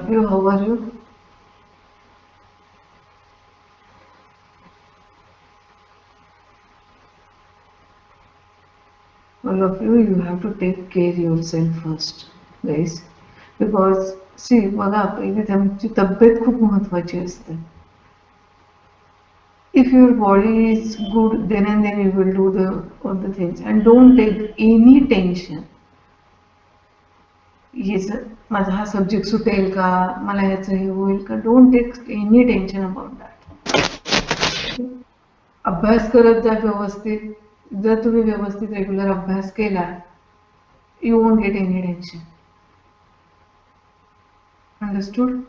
of you, how are you? All of you, you have to take care yourself first, guys. Because see, बघा पहिले तुमची तब्येत खूप महत्त्वाची असते. If your body is good, then and then you will do all the things, and don't take any tension. Yes, माझा हा subject सुटेल का, मला ह्याचं हे होईल का, don't take any tension about that. अभ्यास करत जा व्यवस्थित. जर तुम्ही व्यवस्थित रेग्युलर अभ्यास केला, you won't get any tension. Understood?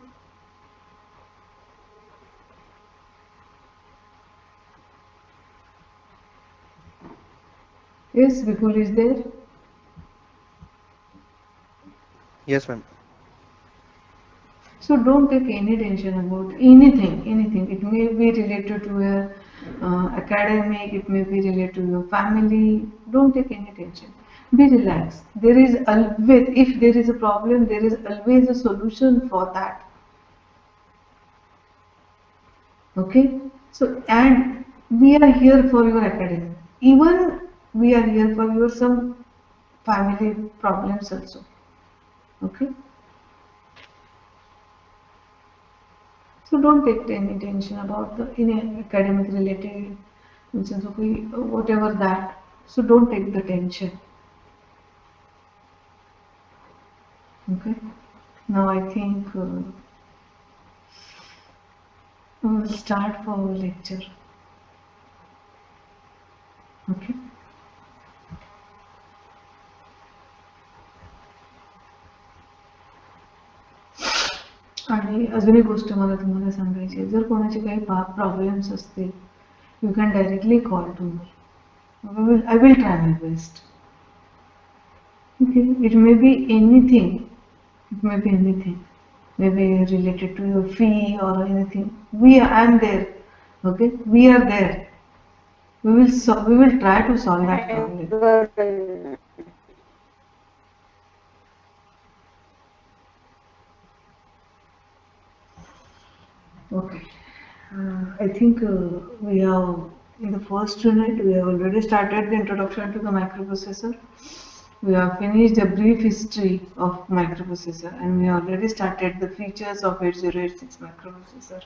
Yes, Vipul is there. Yes, ma'am. So don't take any tension about anything. It may be related to your academic, it may be related to your family. Don't take any tension. Be relaxed. There is always, if there is a problem, there is always a solution for that. Okay? So, and we are here for your academic. Even we are here for your some family problems also. Okay? So don't take any tension about the in academic related, which is okay, whatever that. So don't take the tension. Okay. Now I think we will start for our lecture. Okay. आणि अजून एक गोष्ट मला तुम्हाला सांगायची आहे, जर कोणाचे काही प्रॉब्लेम्स असतील, you can directly call to me. I will try my best. Okay, it may be anything. It may be anything. Maybe related to your fee or anything. I am there. Okay, we are there. We will try to solve that problem. Okay. I think we have, in the first unit, we have already started the introduction to the microprocessor. We have finished the brief history of microprocessor, and we have already started the features of 8086 microprocessor.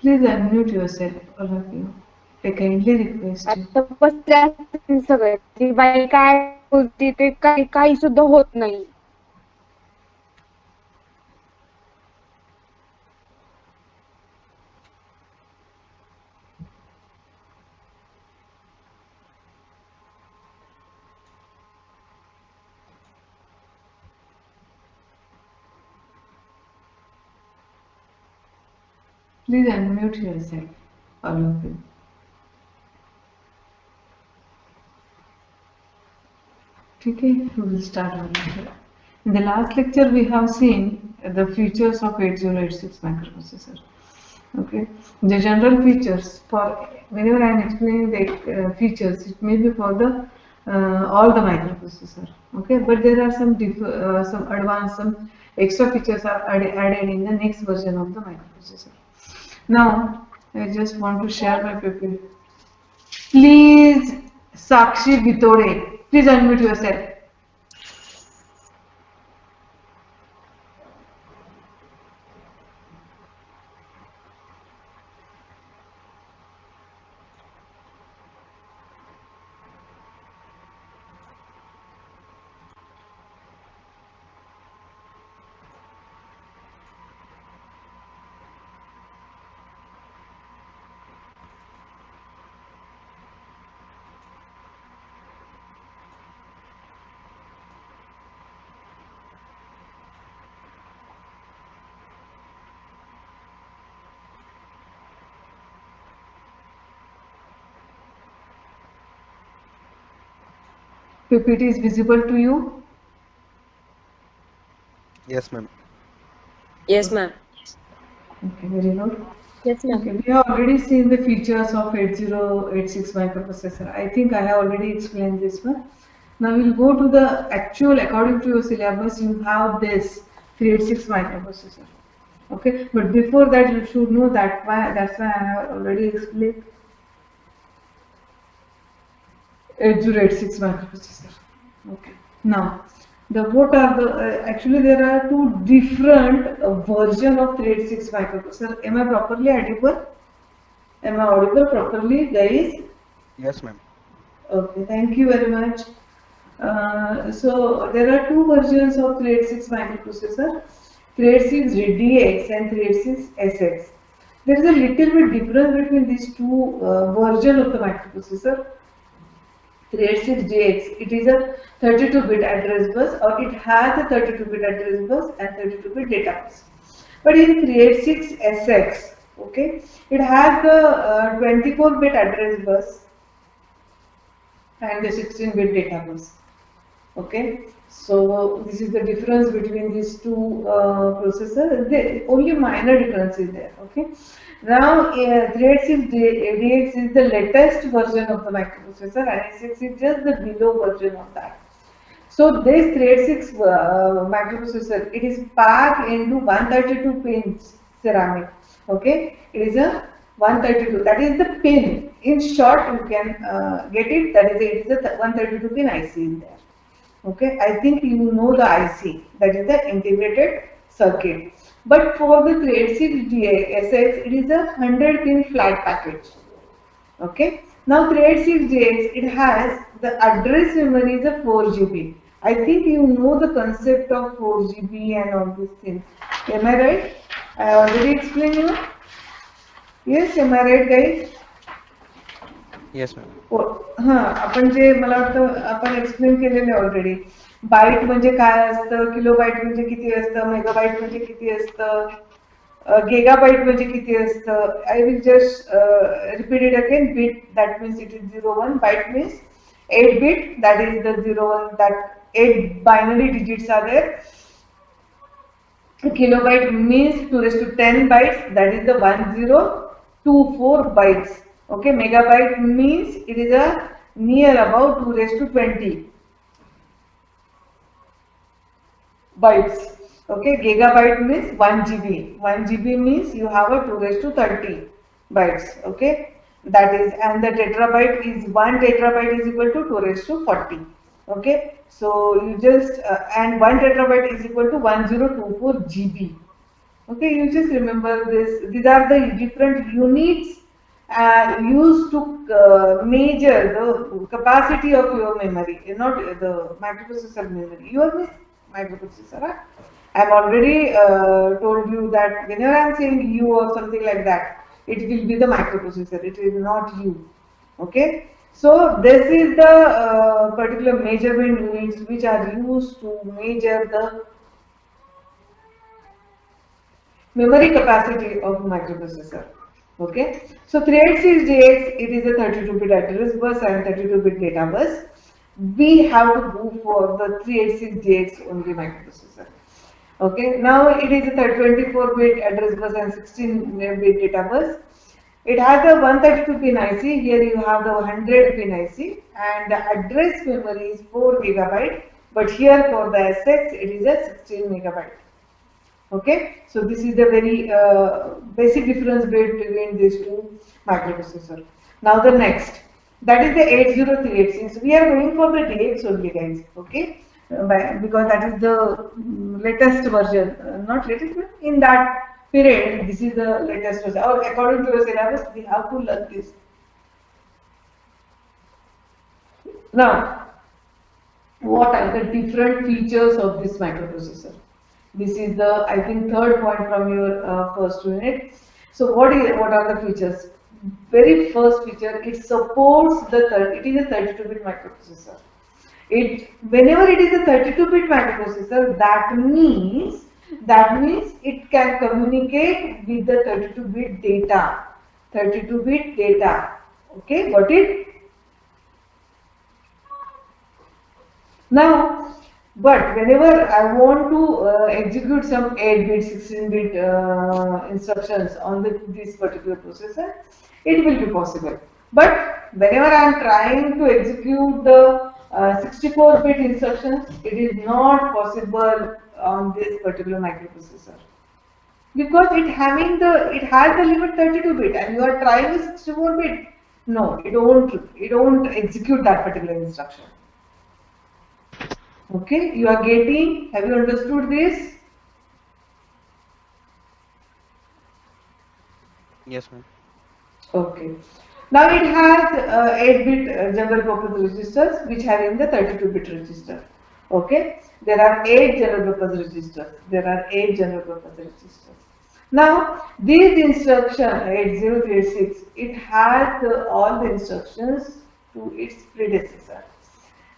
Please unmute yourself, all of you. I kindly request you. आता बसल्या सगळे ती by काय बोलते ते काही सुद्धा होत नाही. Please unmute yourself, all of you. Okay, we will start our lecture. In the last lecture, we have seen the features of 8086 microprocessor. Okay, the general features, for whenever I am explaining the features, it may be for the all the microprocessor. Okay, but there are some advanced, some extra features are added in the next version of the microprocessor. Now, I just want to share my paper. Please, Sakshi Bitode, please unmute yourself. PPT is visible to you? Yes, ma'am. Yes, ma'am. Okay, very good. Yes, ma'am. Okay, we have already seen the features of 8086 microprocessor. I think I have already explained this one. Now we'll go to the actual, according to your syllabus, you have this 386 microprocessor. Okay, but before that you should know that's why I have already explained 8086 microprocessor. Okay, now what are the actually there are two different version of 386 microprocessor. Am I properly audible? Am I audible properly, guys? Yes, ma'am. Okay, thank you very much. So there are two versions of 386 microprocessor, 386 DX and 386 SX. There is a little bit difference between these two versions of the microprocessor. 386 DX, it is a 32-bit address bus, or it has a 32-bit address bus and 32-bit data bus. But in 386 SX, okay, it has the 24-bit address bus and the 16-bit data bus. Okay, so this is the difference between these two processors. Only minor difference is there. Okay, now 386 DX is the latest version of the microprocessor, and SX is just the below version of that. So this 386 microprocessor, it is packed into 132 pins ceramic. Okay, it is a 132. That is the pin. In short, you can get it. That is it is a 132 pin IC in there. Okay, I think you know the IC, that is the integrated circuit. But for the 386 SX, it is a 100 pin flat package. Okay, now 386 DX, it has the address memory is a 4 GB. I think you know the concept of 4 GB and all these things. Am I right? I already explained you. Yes, am I right, guys? Yes, ma'am. हां, आपण जे मला वाटतं आपण explain केलेले already. Bite म्हणजे काय असतं, kilobyte म्हणजे किती असतं, मेगाबाईट म्हणजे किती असतं, गिगाबाईट म्हणजे किती असतं. I will just repeat it again. Bit that means it is 01, byte means 8 bit, that is the 01, that 8 binary digits are there. Kilobyte means 2 raised to 10 bytes, that is the 1024 bytes. Okay, megabyte means it is a near about 2 raised to 20 bytes. Okay, gigabyte means 1 GB. 1 GB means you have a 2 raised to 30 bytes. Okay, that is, and the tetrabyte is 1 terabyte is equal to 2 raised to 40. Okay, so you just and 1 terabyte is equal to 1024 GB. Okay, you just remember this. These are the different units used to measure the capacity of your memory, not the microprocessor memory. Your microprocessor. Huh? I have already told you that whenever I am saying you or something like that, it will be the microprocessor. It is not you. Okay. So this is the particular measurement units which are used to measure the memory capacity of microprocessor. Okay, so 386DX, it is a 32-bit address bus and 32-bit data bus. We have to go for the 386DX only microprocessor. Okay, now it is a 24-bit address bus and 16-bit data bus. It has a 132 pin IC. Here you have the 100 pin IC, and the address memory is 4 GB. But here for the SX, it is a 16 MB. Okay, so this is the very basic difference between these two microprocessors. Now the next, that is the 8036. We are going for the DX only, guys. Okay, because that is the latest version, not latest, but in that period, this is the latest version. Or according to the syllabus, we have to learn this. Now, what are the different features of this microprocessor? This is the, I think, third point from your first unit. So what are the features? Very first feature, it supports it is a 32-bit microprocessor. Whenever it is a 32-bit microprocessor, that means it can communicate with the 32-bit data. 32-bit data. Okay, got it? Now, but whenever I want to execute some 8-bit, 16-bit instructions on this particular processor, it will be possible. But whenever I am trying to execute the 64-bit instructions, it is not possible on this particular microprocessor because it has the limit 32-bit and you are trying a 64-bit. No, it don't execute that particular instruction. Okay, you are getting, have you understood this? Yes, ma'am. Okay. Now it has 8-bit general purpose registers which have in the 32-bit register. Okay. There are 8 general purpose registers. There are 8 general purpose registers. Now these instruction 8086, it has all the instructions to its predecessor.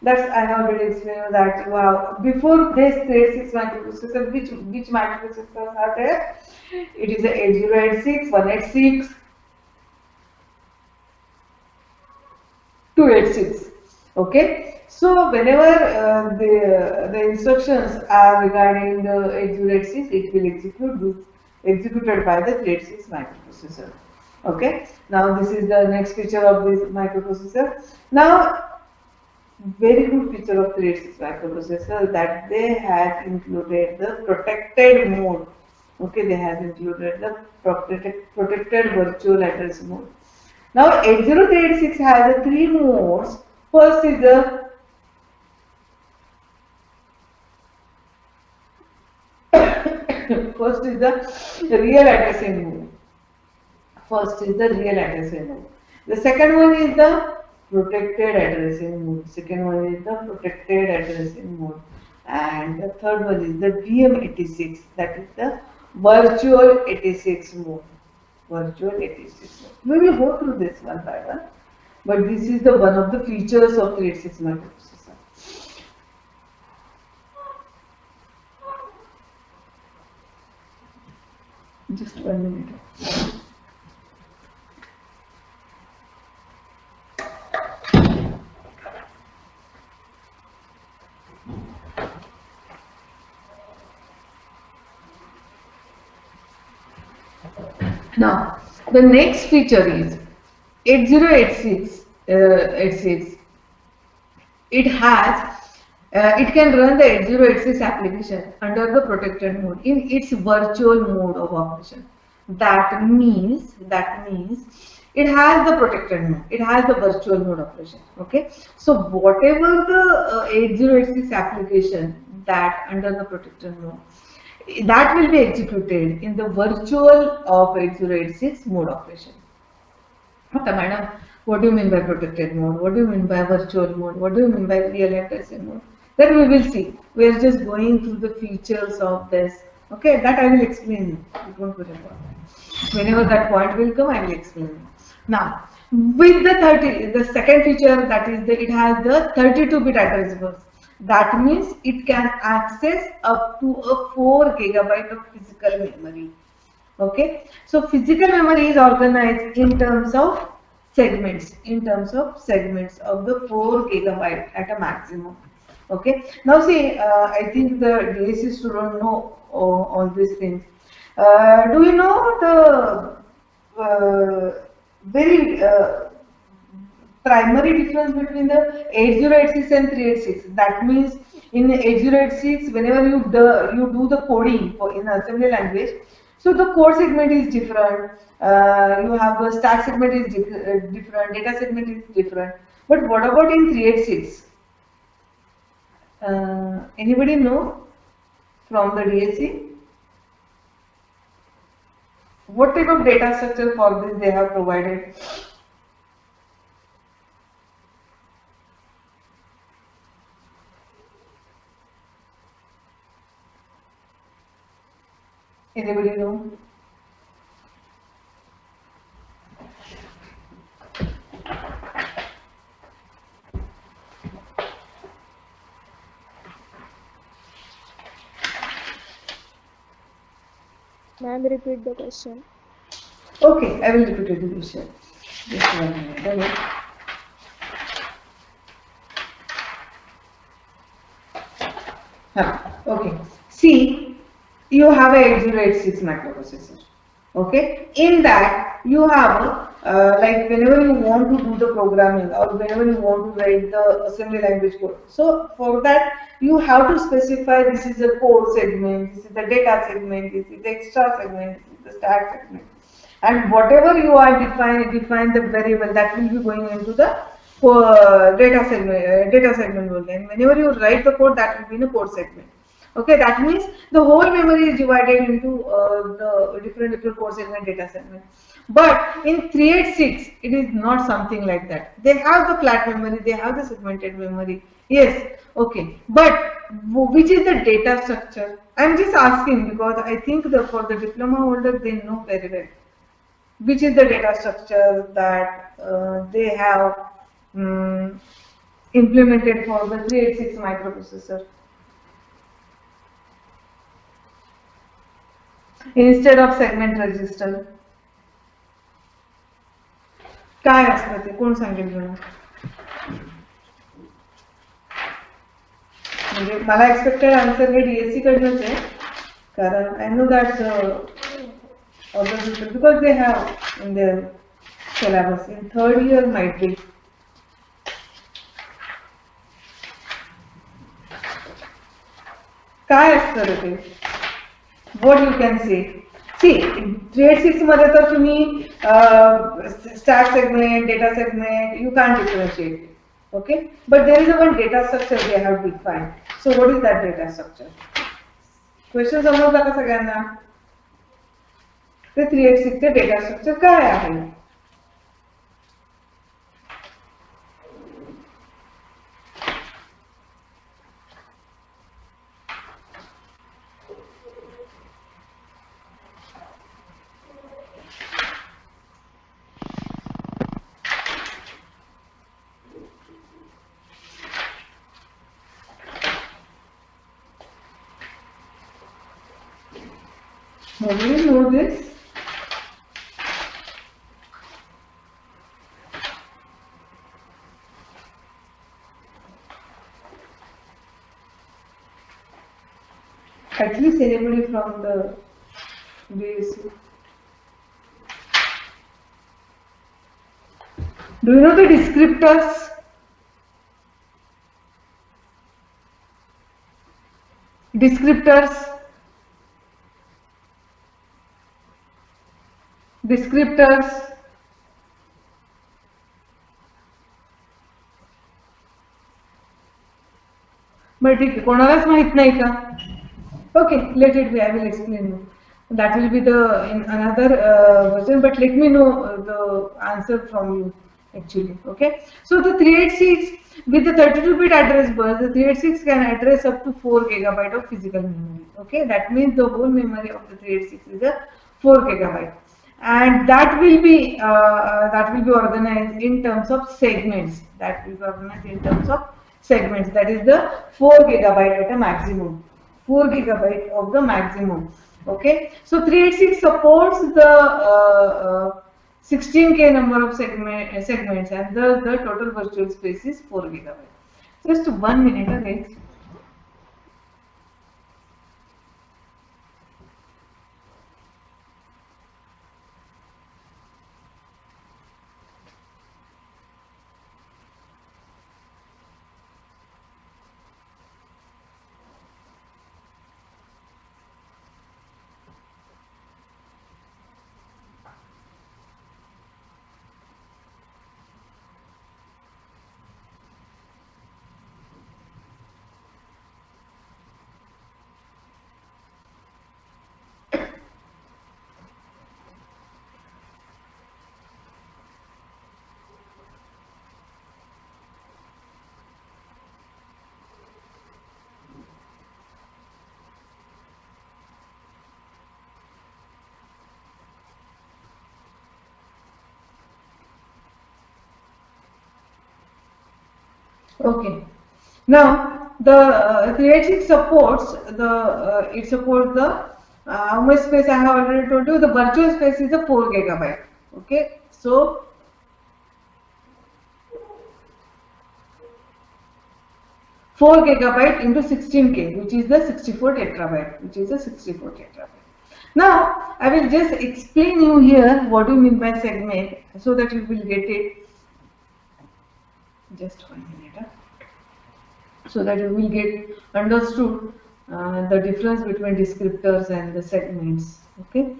That's I have already explained that you have before this 36 microprocessor, which microprocessors are there? It is a 8086, 186, 286. Okay, so whenever the instructions are regarding the 8086, it will executed by the 386 microprocessor. Okay, now this is the next feature of this microprocessor. Now, very good feature of 386 microprocessor that they have included the protected mode. Okay, they have included the protected virtual address mode. Now 80386 has a 3 modes. First is the first is the real addressing mode. First is the real addressing mode. The second one is the protected addressing mode. Second one is the protected addressing mode. And the third one is the VM86, that is the virtual 86 mode. Virtual 86 mode. We will go through this one by one. But this is the one of the features of 386 microprocessor. Just 1 minute. Now, the next feature is 8086. It has, it can run the 8086 application under the protected mode in its virtual mode of operation. That means it has the protected mode. It has the virtual mode operation. Okay. So whatever the 8086 application that under the protected mode, that will be executed in the virtual of 8086 mode operation. Okay, madam, what do you mean by protected mode? What do you mean by virtual mode? What do you mean by real addressing mode? That we will see. We are just going through the features of this. Okay, that I will explain you. Don't worry about that. Whenever that point will come, I will explain you. Now, with the second feature, that is it has the 32-bit address bus. That means it can access up to a 4 GB of physical memory. Okay, so physical memory is organized in terms of segments, of the 4 GB at a maximum. Okay, now see, I think the DSC student know all these things. Do you know the very primary difference between the 8086 and 386? That means in 8086, whenever you do the coding in assembly language, so the code segment is different, you have the stack segment is different, data segment is different. But what about in 386? Anybody know from the DSC? What type of data structure for this they have provided? Anybody know? Ma'am, repeat the question. Okay, I will repeat the question. Just 1 minute. Okay. Okay. See, you have a 8086 microprocessor. Okay, in that you have like whenever you want to do the programming or whenever you want to write the assembly language code. So for that you have to specify this is a core segment, this is the data segment, this is the extra segment, this is the stack segment, and whatever you are define the variable that will be going into the data segment only. And whenever you write the code, that will be in a code segment. Okay, that means the whole memory is divided into the different core segment, data segment. But in 386, it is not something like that. They have the flat memory, they have the segmented memory. Yes, okay. But which is the data structure? I am just asking because I think for the diploma holder, they know very well. Which is the data structure that they have implemented for the 386 microprocessor? Instead of segment register, काय असतं ते कोण सांगेल मला? म्हणजे मला expected answer हे DSC कडनंच आहे, कारण I know that other people, because they have in their syllabus in third year might be. काय असतं रे ते? What you can say? See, 386 मध्ये तर तुम्ही stack segment, data segment, you can't differentiate. Okay, but there is a one data structure they have defined. So what is that data structure? Question समजला का सगळ्यांना? ते 386 चे data structure काय आहे? Nobody know this? At least anybody from the BSc. Do you know the descriptors? Descriptors. Descriptors. बरं ठीक आहे, कोणालाच माहित नाही का? Okay, let it be. I will explain you. That will be the in another version, but let me know the answer from you actually. Okay, so the 386 with the 32-bit address bus, the 386 can address up to 4 GB of physical memory. Okay, that means the whole memory of the 386 is a 4 GB. And that will be organized in terms of segments. That will be organized in terms of segments. That is the 4 GB at a maximum. 4 GB of the maximum. Okay. So 386 supports the 16K number of segments, and the total virtual space is 4 GB. Just 1 minute, wait. Okay. Now the 386 supports the how much space I have already told you. The virtual space is a 4 GB. Okay. So 4 GB into 16K, which is the 64 tetrabyte, Now, I will just explain you here what do you mean by segment so that you will get it. Just 1 minute. So that you will get understood the difference between descriptors and the segments. Okay.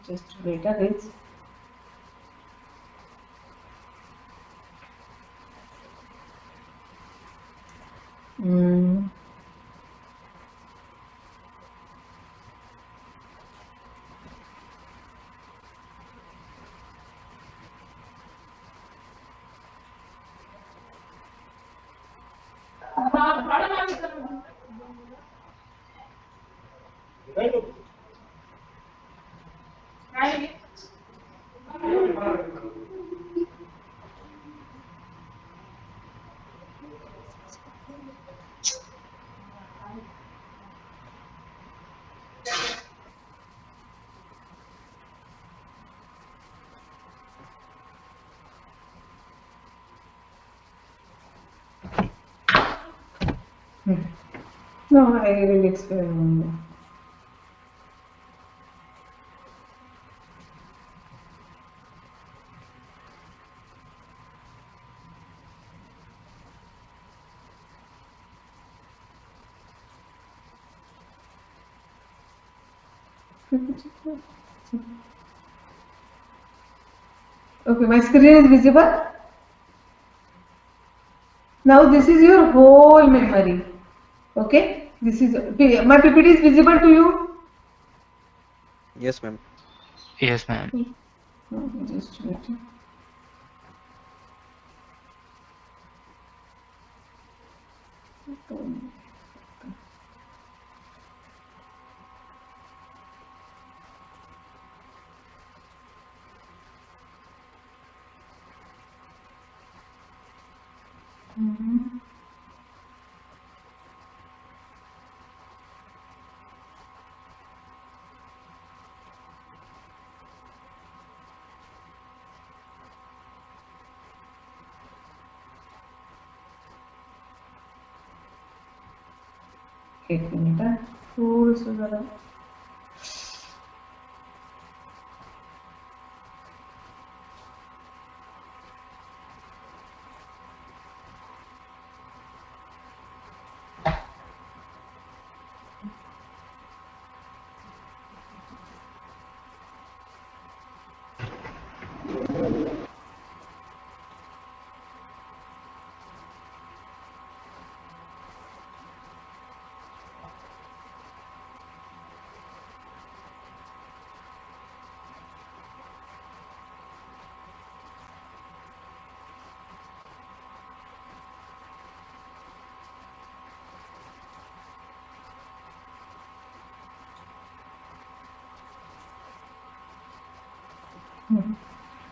Just wait a bit. No, I will explain. Okay, my screen is visible. Now this is your whole memory. Okay, this is my PPT is visible to you. Yes, ma'am. Yes, ma'am. Okay, just wait. एक minute है थोडंसं जरा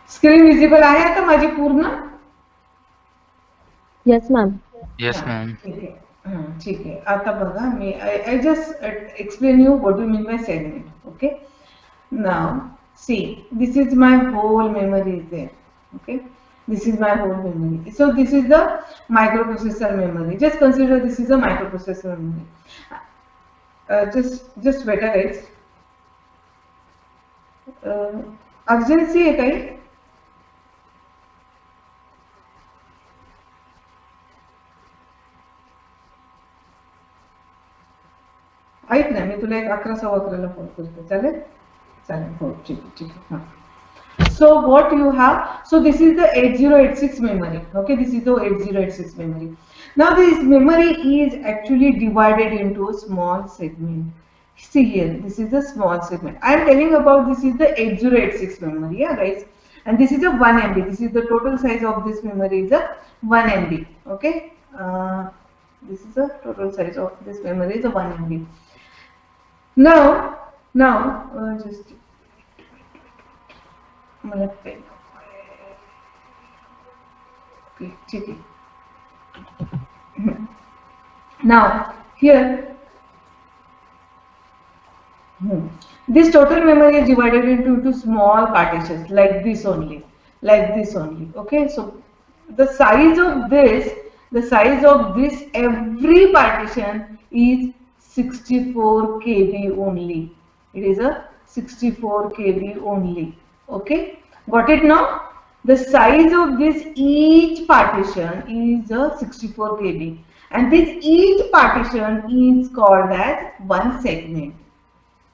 screen visible आहे आता माझी पूर्ण Yes, ma'am. Yes, ma'am. ठीक आहे आता बघा मी I just explain you what do you mean by segment. Okay, now see, this is my whole memory is there. Okay, this is my whole memory. So this is the microprocessor memory. Just consider this is a microprocessor memory. Just wait a minute. Urgency आहे काही ऐक ना मी तुला एक 11:15 phone करते चालेल चालेल हो ठीक आहे ठीक आहे हां so what you have so this is the 8086 memory. Okay, this is the 8086 memory. Now this memory is actually divided into a small segment. See here, this is the small segment. I am telling about this is the 8086 memory, yeah guys, and this is a 1 MB. This is the total size of this memory is a 1 MB. Okay, this is the total size of this memory is a 1 MB. Now just मला pen okay ठीक आहे now here this total memory is divided into two small partitions like this only okay. So the size of this every partition is 64 KB only. It is a 64 KB only. Okay, got it now? The size of this each partition is a 64 KB, and this each partition is called as one segment.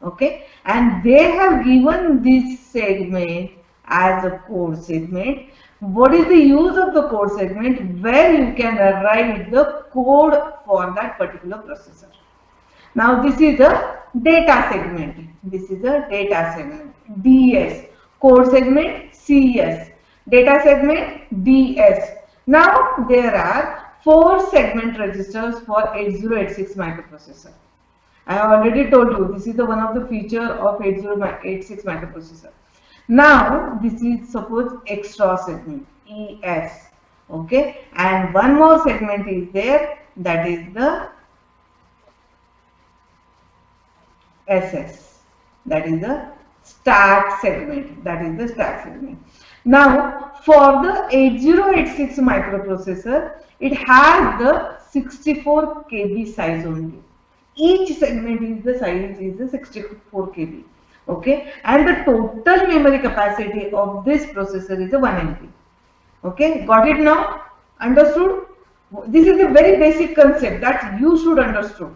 Okay, and they have given this segment as a code segment. What is the use of the code segment? Where you can write the code for that particular processor. Now this is a data segment. This is a data segment. DS. Code segment CS. Data segment DS. Now there are 4 segment registers for 8086 microprocessor. I have already told you this is the one of the feature of 8086 microprocessor. Now this is suppose extra segment ES. Okay, and one more segment is there, that is the SS, that is the stack segment, that is the stack segment. Now for the 8086 microprocessor, it has the 64 KB size only. Each segment is the size is the 64 KB. Okay, and the total memory capacity of this processor is a 1 MB. Okay, got it now? Understood? This is a very basic concept that you should understand.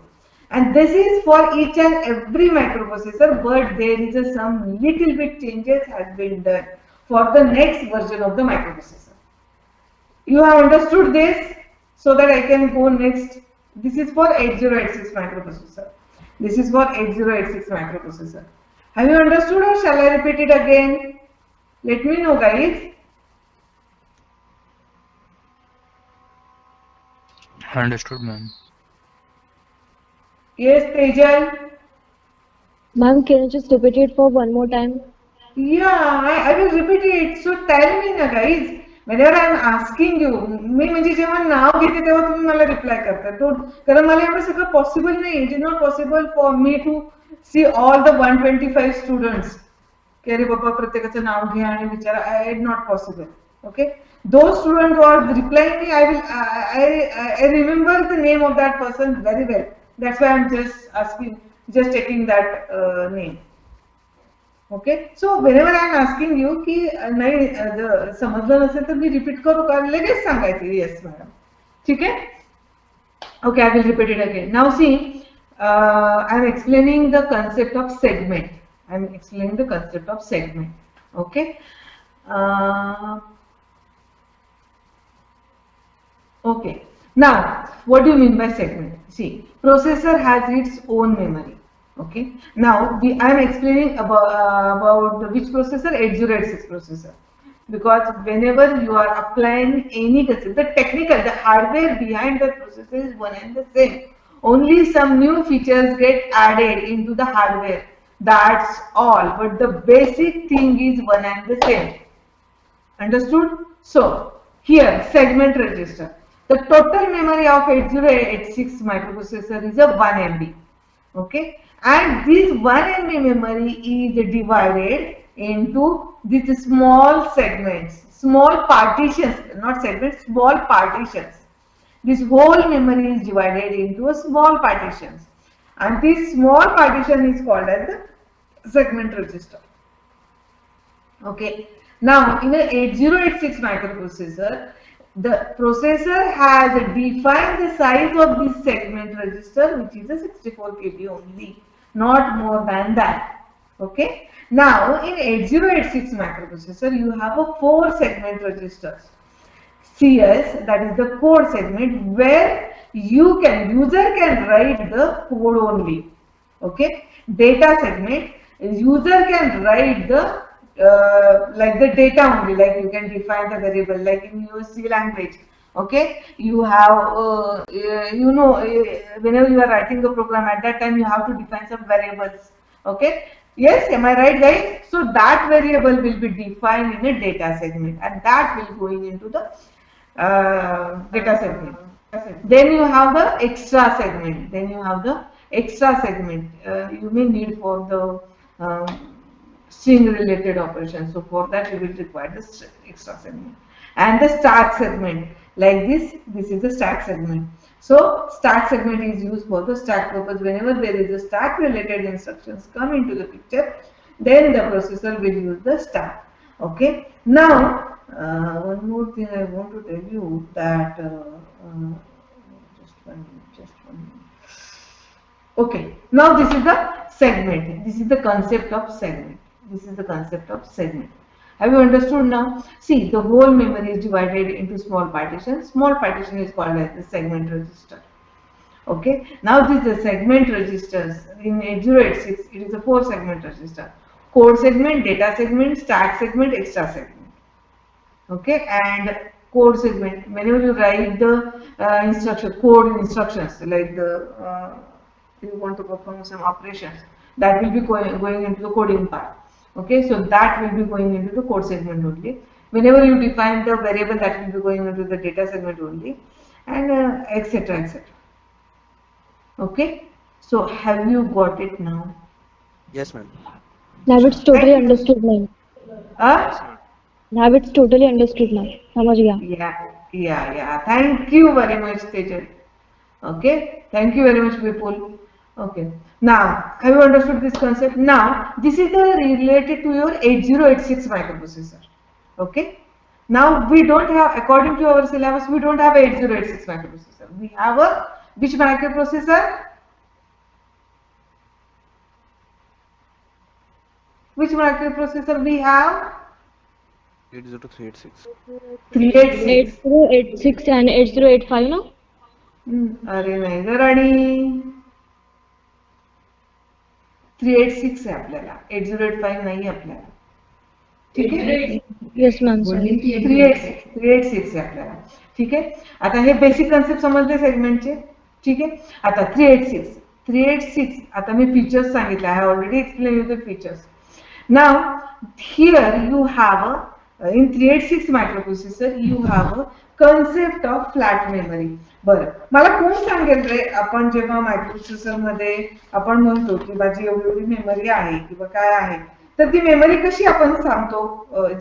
And this is for each and every microprocessor, but there is some little bit changes has been done for the next version of the microprocessor. You have understood this, so that I can go next. This is for 8086 microprocessor. This is for 8086 microprocessor. Have you understood, or shall I repeat it again? Let me know, guys. Understood, ma'am. Yes, Tejal. Ma'am, can you just repeat it for one more time? Yeah, I will repeat it. So tell me ना guys, whenever I am asking you, मी म्हणजे जेव्हा नाव घेते तेव्हा तुम्ही मला reply करता. तो कारण मला एवढं सगळं पॉसिबल नाही. It is not possible for me to see all the 125 students. की अरे बाबा प्रत्येकाचं नाव घ्या आणि विचारा. It's not possible. Okay. Those students who are replying me, I remember the name of that person very well. That's why I'm just asking, just checking that name. Okay, so whenever I am asking you कि नहीं समझलं नसेल तर मी repeat करू का, लगेच सांगायचं yes madam. ठीक है? Okay, I will repeat it again. Now see, I am explaining the concept of segment. I am explaining the concept of segment. Okay. Okay. Now, what do you mean by segment? See, processor has its own memory. Okay. Now, I am explaining about which processor? 8086 processor. Because whenever you are applying any concept, the technical, the hardware behind the processor is one and the same. Only some new features get added into the hardware. That's all. But the basic thing is one and the same. Understood? So, here segment register. The total memory of 8086 microprocessor is a 1 MB. Okay, and this 1 MB memory is divided into these small segments, small partitions, not segments, small partitions. This whole memory is divided into a small partitions, and this small partition is called as the segment register. Okay, now in an 8086 microprocessor, the processor has defined the size of this segment register, which is a 64 KB only, not more than that. Okay. Now in 8086 microprocessor, you have a 4 segment registers. CS, that is the code segment, where user can write the code only. Okay. Data segment, user can write the like the data only, like you can define the variable, like in your C language. Okay, you have whenever you are writing the program, at that time you have to define some variables. Okay, yes, am I right, guys? So that variable will be defined in a data segment, and that will going into the data segment. Then you have the extra segment. You may need for the string related operations. So for that you will require the extra segment. And the stack segment, like this is the stack segment. So stack segment is used for the stack purpose. Whenever there is a stack related instructions come into the picture, then the processor will use the stack. Okay, now one more thing I want to tell you that just one minute. Okay, now this is the segment. This is the concept of segment. This is the concept of segment. Have you understood now? See, the whole memory is divided into small partitions. Small partition is called as the segment register. Okay, now this is the segment registers. In 8086, it is a 4 segment register: code segment, data segment, stack segment, extra segment. Okay, and code segment, whenever you write the code instructions, like the you want to perform some operations, that will be going into the coding part. Okay, so that will be going into the code segment only. Whenever you define the variable, that will be going into the data segment only, and etc. etc. Okay, so have you got it now? Yes, ma'am. Now it's totally understood, ma'am. Yes, ma'am. Now it's totally understood, ma'am. समझ गया. Yeah. Thank you very much, Tejal. Okay, thank you very much, Vipul. Okay, now have you understood this concept? Now this is the related to your 8086 microprocessor. Okay, now we don't have, according to our syllabus, we don't have 8086 microprocessor. We have a which microprocessor? Which microprocessor we have? 80386. 386. 8086 and 8085, no? अरे नाही ग राणी, 386 आहे आपल्याला, 8085 नाही आपल्याला. ठीक आहे, Yes, ma'am. Sorry. 386 आहे आपल्याला. ठीक आहे, आता हे बेसिक कन्सेप्ट समजले सेगमेंटचे. ठीक आहे, आता 386 आता मी फीचर्स सांगितले. I have already explain you the features. Now here you have in 386 microprocessor you have a concept of flat memory. बरं, मला कोण सांगेल रे, आपण जेव्हा मायक्रोप्रोसेसर मध्ये आपण म्हणतो की माझी एवढी मेमरी आहे किंवा काय आहे, तर ती मेमरी कशी आपण सांगतो?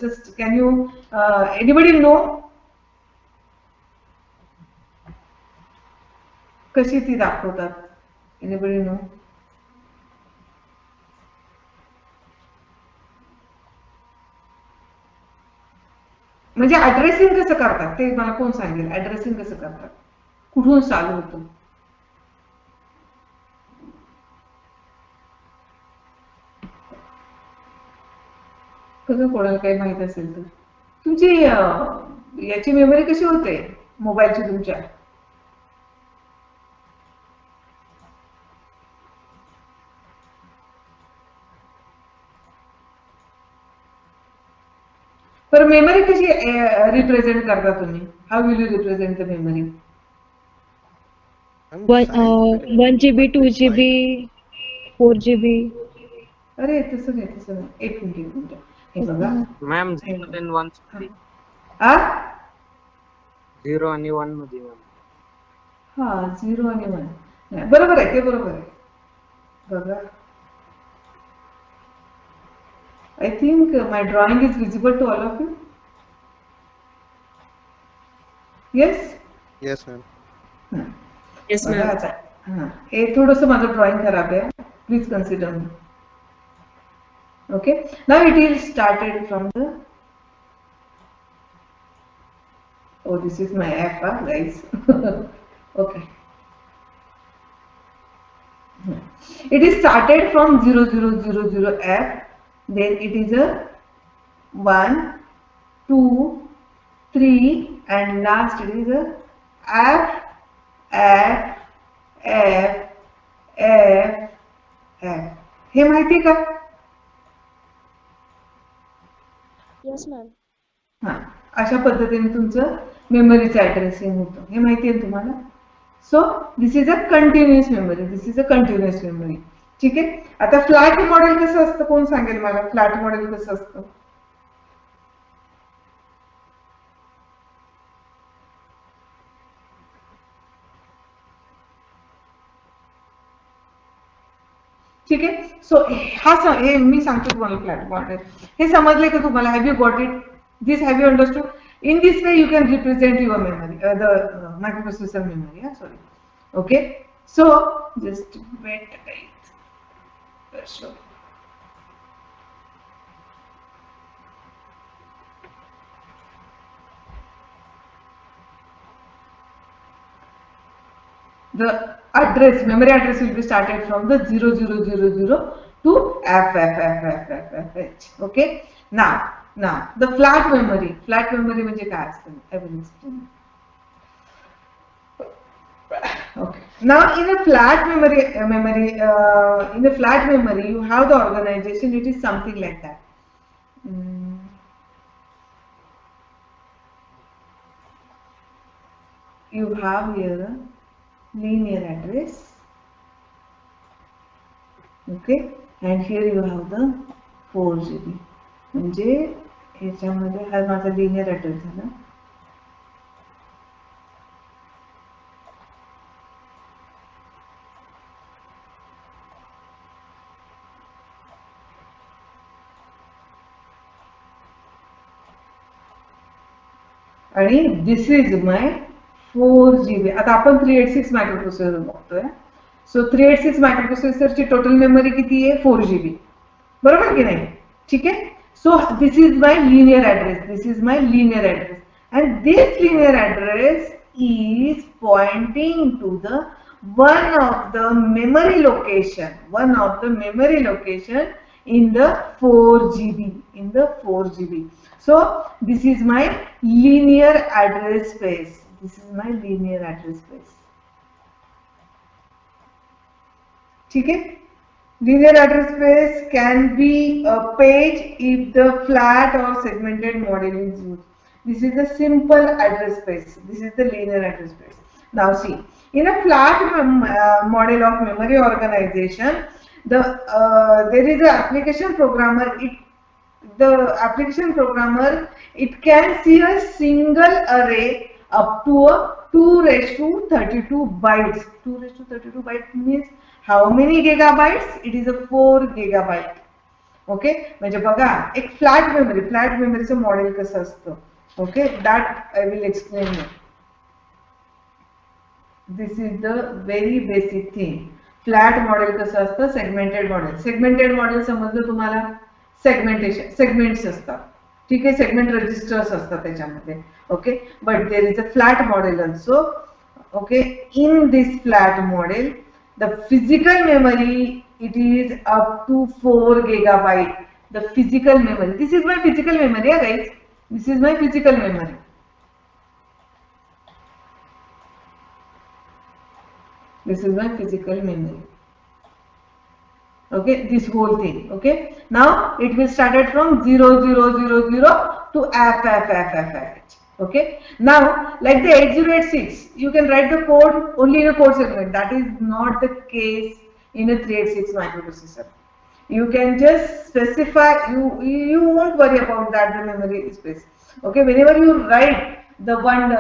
Just can you anybody know कशी ती दाखवतात? Anybody no? म्हणजे ऍड्रेसिंग कसं करतात ते मला कोण सांगेल? ऍड्रेसिंग कसं करतात, कुठून चालू होतं? कसं, कोणाला काही माहित असेल तर. तुमची याची मेमरी कशी होते मोबाईलची तुमच्या? पर मेमरी कशी रिप्रेझेंट करता तुम्ही? How will you represent the memory? 1 GB, 2 GB, 4 GB. अरे तसं नाही. एक मिनिट हे बघा मॅम, 0 and 1 आ 0 आणि 1 मध्ये मॅम. हा 0 आणि 1 बरोबर आहे, ते बरोबर आहे. बघा, I think my drawing is visible to all of you. Yes? Yes, ma'am. Yes, बघा ma'am. आता, हे थोडंसं माझं ड्रॉइंग खराब आहे, please consider me. Okay, now it is started from the, oh this is my app, guys. Okay, it is started from 0000 app, then it is a 1 2 3 and last it is a F F F F F. हे माहिती का? Yes, ma'am. हा, अशा पद्धतीने तुमचं मेमरीचं addressing होतं, हे माहिती आहे तुम्हाला. So this is a continuous memory. ठीक आहे, आता फ्लॅट मॉडेल कसं असतं, कोण सांगेल मला? फ्लॅट मॉडेल कसं असतं? ठीक आहे, सो हे मी सांगतो तुम्हाला फ्लॅट मॉडेल. हे समजले का तुम्हाला? Have you got it? This have you understood? In this way you can represent your memory, the microprocessor memory. Sorry. Okay, so just wait, guys. Sure. The address, memory address will be started from the 0000 to FFFFFH. Okay. Now the flat memory. Flat memory म्हणजे काय असतं? I will explain. Okay. Now in a flat memory, you have the organization. It is something like that. You have here a linear address. Okay, and here you have the 4 GB. म्हणजे ह्याच्यामध्ये हा माझा linear address झाला. आणि this is my 4 GB. आता आपण 386 microprocessor बघतोय. सो 386 मायक्रोप्रोसेसरची total memory किती आहे? 4 GB. बरोबर की नाही? ठीक आहे. So this is my linear address. This is my linear address, and this linear address is pointing to the one of the memory location. One of the memory location in the 4 GB. In the 4 GB. So this is my linear address space. This is my linear address space. ठीक है? Linear address space can be a page if the flat or segmented model is used. This is the simple address space. This is the linear address space. Now see, in a flat model of memory organization, there is an application programmer. The application programmer, it can see a single array up to a 2 raised to 32 bytes. 2 raised to 32 bytes means how many gigabytes? It is a 4 gigabyte. Okay, म्हणजे बघा एक flat मेमरीचं model कसं असतं. Okay, that I will explain you. This is the very basic thing. Flat model कसं असतं? Segmented model समजलं तुम्हाला? Segments असतात. ठीक आहे, सेगमेंट रजिस्टर्स असतात त्याच्यामध्ये. Okay, but there is a flat model also. Okay, in this flat model the physical memory it is up to 4 gigabyte. The physical memory, this is my physical memory, yeah guys, this is my physical memory. This is my physical memory. Okay, this whole thing. Okay, now it will started from 0000 to FFFFH. Okay, now like the 8086, you can write the code only in a code segment. That is not the case in a 386 microprocessor. You can just specify, you won't worry about that, the memory space. Okay, whenever you write the one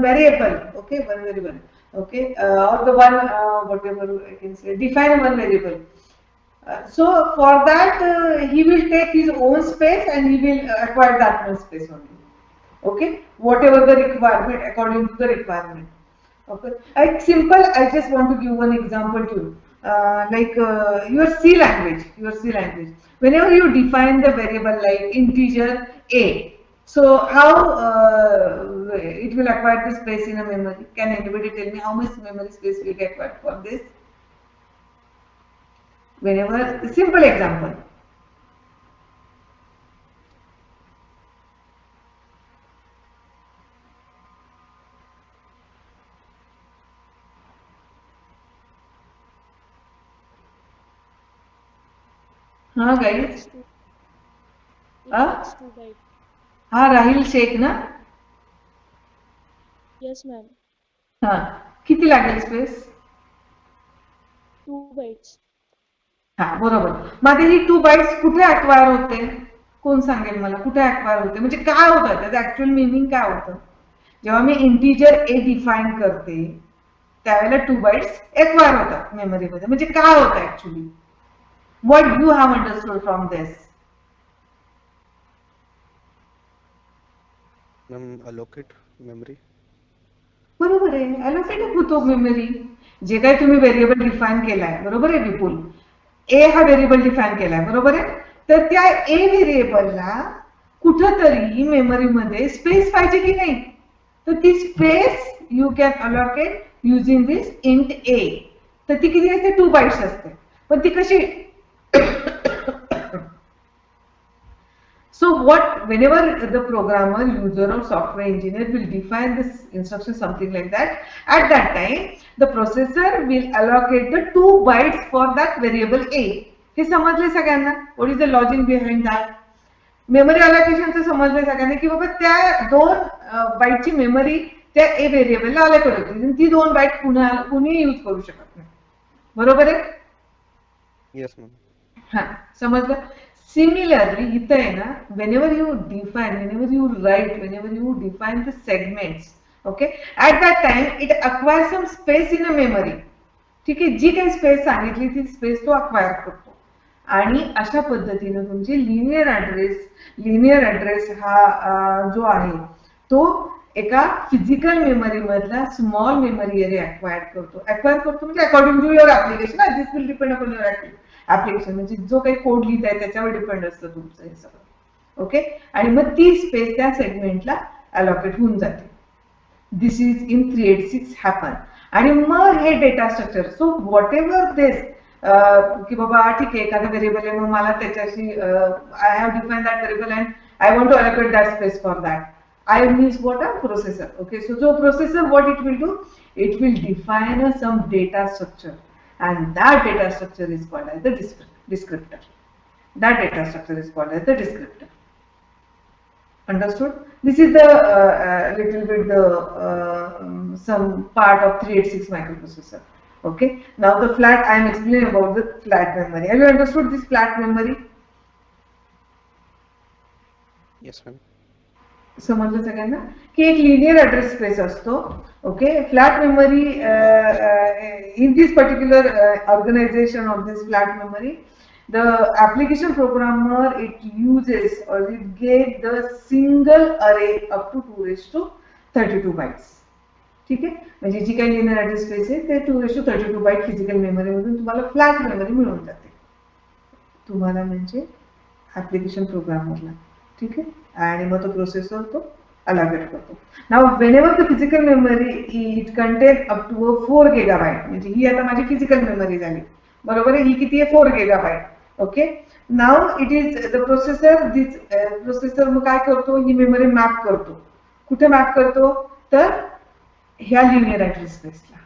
variable, okay, one variable, okay, or the one whatever I can say, define one variable. So for that he will take his own space and he will acquire that much space only. Okay, whatever the requirement, according to the requirement. Okay, like simple, I just want to give one example to you. Like your C language. Whenever you define the variable like integer a, so how it will acquire the space in a memory? Can anybody tell me how much memory space will get acquired for this? Whenever, simple example. हाँ guys, हाँ राहिल शेख ना? Yes, ma'am. हाँ, किती लागेल space? 2 bytes. हाँ बरोबर. मग ही 2 bytes कुठे acquire होते? कोण सांगेल मला कुठे अक्वायर होते? म्हणजे काय होतं त्याचं ऍक्च्युअल मीनिंग काय होतं? जेव्हा मी इंटिजर ए डिफाइन करते त्यावेळेला 2 बाइट्स अक्वायर होतात मेमरीमध्ये. म्हणजे काय होतं actually? What you have understood from this? Allocate memory. बरोबर आहे, अलोकेट होतो मेमरी. जे काही तुम्ही व्हेरिएबल डिफाईन केलाय, बरोबर आहे विपुल, ए हा व्हेरिएबल डिफाईन केलाय, बरोबर आहे. तर त्या ए व्हेरिएबलला कुठंतरी मेमरीमध्ये स्पेस पाहिजे की नाही, तर ती space you can allocate using this int A. तर ती किती असते, 2 बाइट्स असते. पण ती कशी, so whenever the programmer, user or software engineer will define this instruction something like that, at that time the processor will allocate the 2 bytes for that variable a. हे समजले सगळ्यांना, what is the logic behind that. Memory अलोकेशनचं समजलं सगळ्यांना की बाबा त्या 2 बाईटची memory त्या ए व्हेरिएबलला allocate होते, ती 2 बाईट कुणी यूज करू शकत नाही, बरोबर आहे. Yes, ma'am. हा, समजलं. Similarly, इथं आहे ना, whenever you define, whenever you write, whenever you define the segments, okay, at that time it acquires some space in a memory. ठीक आहे, जी काही स्पेस सांगितली ती स्पेस तो अक्वायर करतो. आणि अशा पद्धतीने तुमची लिनियर ऍड्रेस हा जो आहे तो एका फिजिकल मेमरी मधला स्मॉल मेमरी एरिया अक्वायर करतो म्हणजे according to your application. This will depend upon your application, म्हणजे जो काही कोड लिहित आहे त्याच्यावर डिपेंड असतं तुमचं हे सगळं. ओके, आणि मग ती स्पेस त्या सेगमेंटला अलोकेट होऊन जाते. This is in 386 happen. आणि मग हे data structure, so whatever this, की बाबा ठीक आहे एखादा व्हेरिएबल आहे, मग मला त्याच्याशी I have define that variable and I want to allocate that space for that. I means what a processor. Okay, so processor, what it will do, it will define some data structure, and that data structure is called as the descriptor. That data structure is called as the descriptor. Understood? This is the little bit the some part of 386 microprocessor. Okay, now the flat, I am explaining about the flat memory. Have you understood this flat memory? Yes, ma'am. समजलं सगळ्यांना की एक linear address space असतो. Okay, flat memory, in this particular organization of this flat memory, the application programmer it uses or it get the single array up to 2^32 bytes. ठीक आहे, म्हणजे जी काही linear address space आहे ते 2^32 bite physical memory मधून तुम्हाला flat memory मिळून जाते, तुम्हाला म्हणजे ऍप्लिकेशन प्रोग्रामरला. ठीक आहे, आणि मग तो प्रोसेसर तो अलोकेट करतो. Now whenever the physical memory it contain up to 4 GB, म्हणजे ही आता माझी फिजिकल मेमरी झाली, बरोबर आहे. ही किती आहे, 4 GB. Okay, now it is the processor, this processor मग काय करतो, ही मेमरी मॅप करतो. कुठे मॅप करतो, तर ह्या लिनियर ऍड्रेस स्पेसला.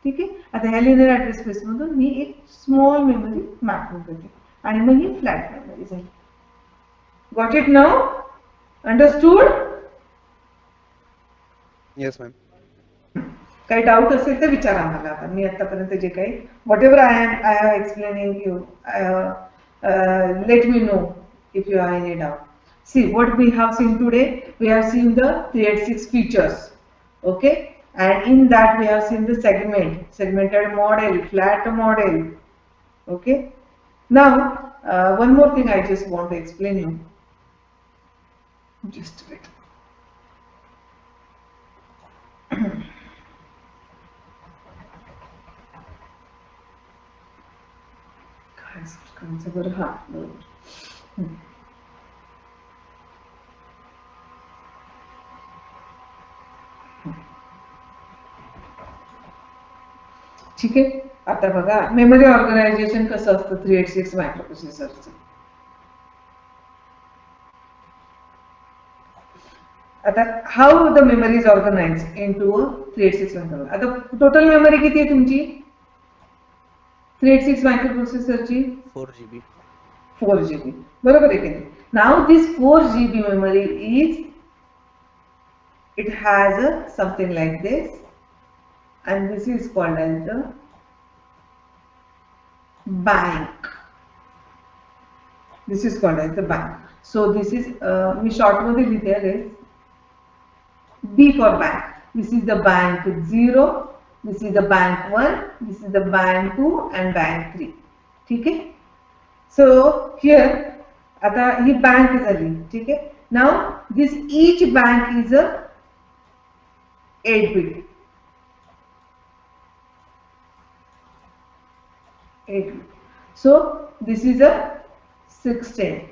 ठीक आहे, आता ह्या लिनियर ऍड्रेस स्पेस मधून मी एक स्मॉल मेमरी मॅप करते आणि मग ही फ्लॅट मेमरी झाली. Got it now? Understood? Yes, ma'am. काही डाऊट असेल तर विचारा मला. आता मी आतापर्यंत जे काही whatever I have explaining you, let me know if you have any doubt. See what we have seen today. We have seen the 386 features. Okay, and in that we have seen the segmented model, flat model. Okay, now one more thing I just want to explain you. Just wait. काय बरं, हा बरोबर. ठीक आहे, आता बघा memory organisation कसं असतं 386 मायक्रोप्रोसेसरचं. आता how the memory is organize into 386 microprocessor. आता टोटल मेमरी किती आहे तुमची 386 मायक्रोप्रोसेसरची? 4 GB, बरोबर आहे की नाही. Now this 4 GB memory is, it has something like this, and this is called as the bank. This is called as the bank. So this is me short मध्ये लिहिते आहे B for bank. This is the bank 0, this is the bank 1, this is the bank 2 and bank 3. ठीक आहे. So here आता ही bank झाली. ठीक आहे. Now this each bank is a 8 bit. 8 bit. So this is a 16.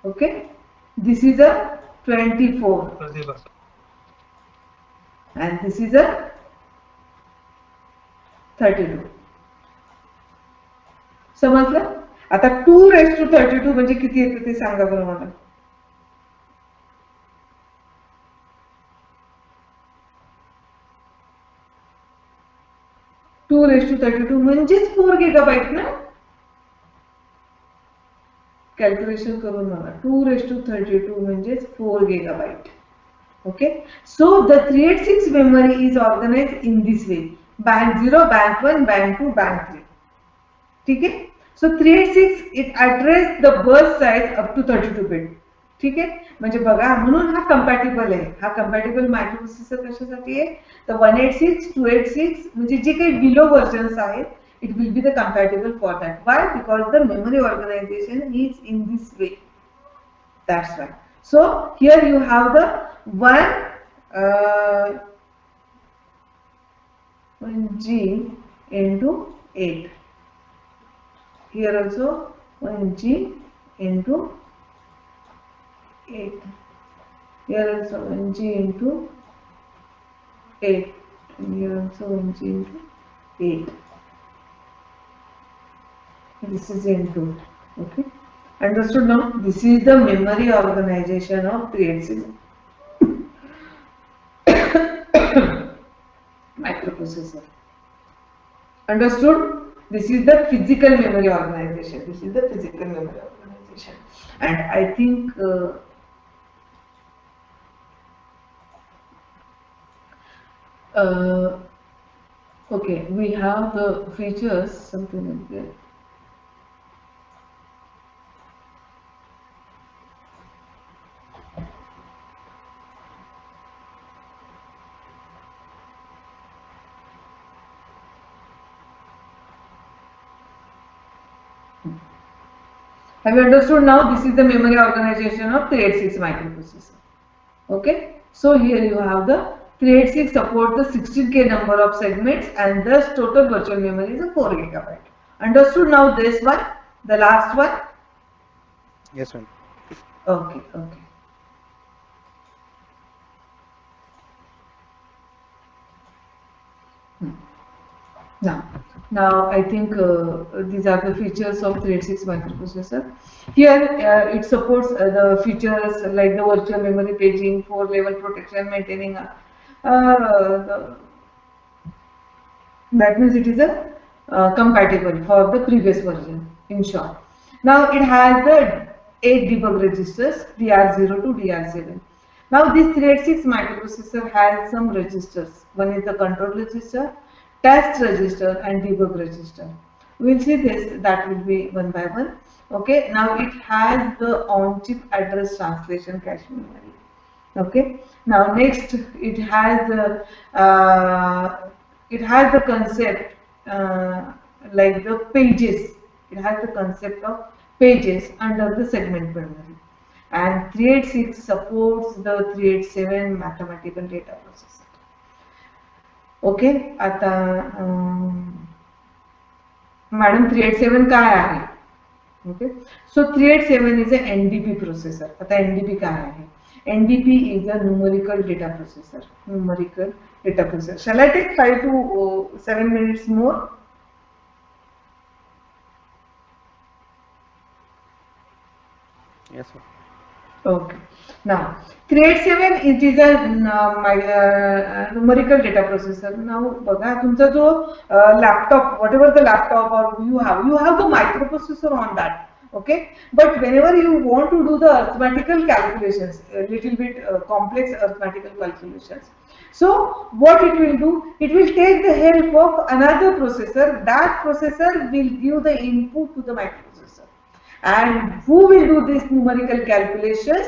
Okay, this is a 24 and this is a 32. समजलं? आता 2^32 म्हणजे किती येते ते सांगा बरं मला. 2^32 म्हणजेच 4 GB ना. कॅल्क्युलेशन करून मला 2^32 म्हणजेच 4 GB. Okay, so the 386 memory is organized in this way: bank 0, bank 1, bank 2, bank 3. ठीक है? So 386 it address the bus size up to 32 bit. ठीक है? म्हणजे बघा, म्हणून हा कंपॅटिबल आहे. हा कंपॅटिबल मायक्रोप्रोसेसर कशासाठी आहे? तर 186, 286 म्हणजे जे काही बिलो व्हर्जन्स आहेत, it will be the compatible for that. Why? Because the memory organization is in this way. That's why. So here you have the 1G into 8. Here also 1G into 8. Here also 1G into 8. And here also 1G into 8. This is into. Okay. Understood now? This is the memory organization of 386 microprocessor. Understood? This is the physical memory organization. This is the physical memory organization. And I think okay, we have the features, something like that. Have you understood now? This is the memory organization of 386 microprocessor. Okay, so here you have the 386 support the 16K number of segments and thus total virtual memory is a 4 GB. Understood now this one, the last one? Yes, ma'am. Okay, okay. Now I think these are the features of 386 microprocessor. Here it supports the features like the virtual memory paging, 4-level protection, maintaining that means it is a compatible for the previous version, in short. Now it has the 8 debug registers, DR0 to DR7. Now this 386 microprocessor has some registers. One is the control register, test register and debug register. We'll see this, that will be one by one. Okay, now it has the on-chip address translation cache memory. Okay, now next it has the concept like the pages. It has the concept of pages under the segment memory. And 386 supports the 387 mathematical data processor. Okay, आता madam 387 काय आहे? Okay, so 387 is a NDP processor. आता NDP काय आहे? NDP is a numerical data processor. Numerical data processor. Shall I take 5 to 7 minutes more? Yes, sir. Okay. Now 387 it is a numerical data processor. Now बघा तुमचा जो laptop, whatever the laptop or you have the microprocessor on that. Okay, but whenever you want to do the arithmetical calculations, a little bit complex arithmetical calculations, so what it will do, it will take the help of another processor. That processor will give the input to the microprocessor, and who will do these numerical calculations?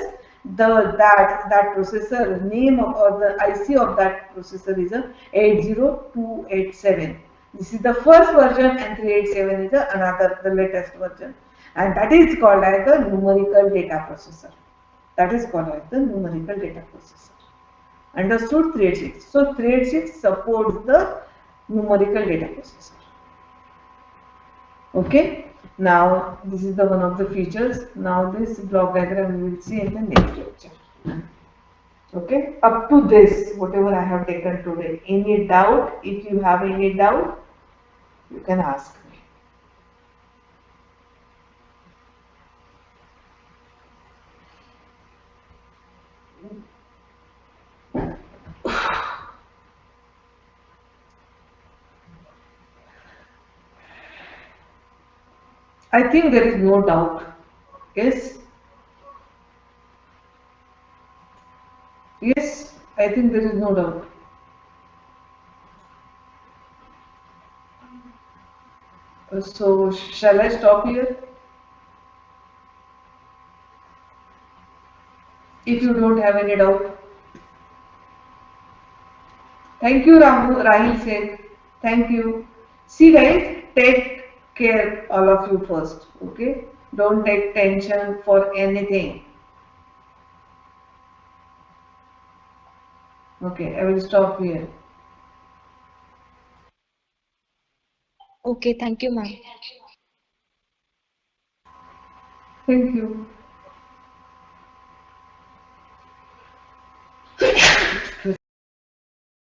That processor name or the IC of that processor is a 80287. This is the first version, and 387 is the latest version, and that is called as the numerical data processor. That is called as the numerical data processor. Understood? Thread 6. So thread 6 supports the numerical data processor. Okay. Now this is the one of the features. Now this block diagram we will see in the next lecture. Okay. Up to this, whatever I have taken today. Any doubt? If you have any doubt, you can ask me. I think there is no doubt. Yes? Yes, I think there is no doubt. So, shall I stop here? If you don't have any doubt. Thank you, Rahil said. Thank you. See guys, take care all of you first. Okay? Don't take tension for anything. Okay, I will stop here. Okay, thank you, ma'am. Thank you.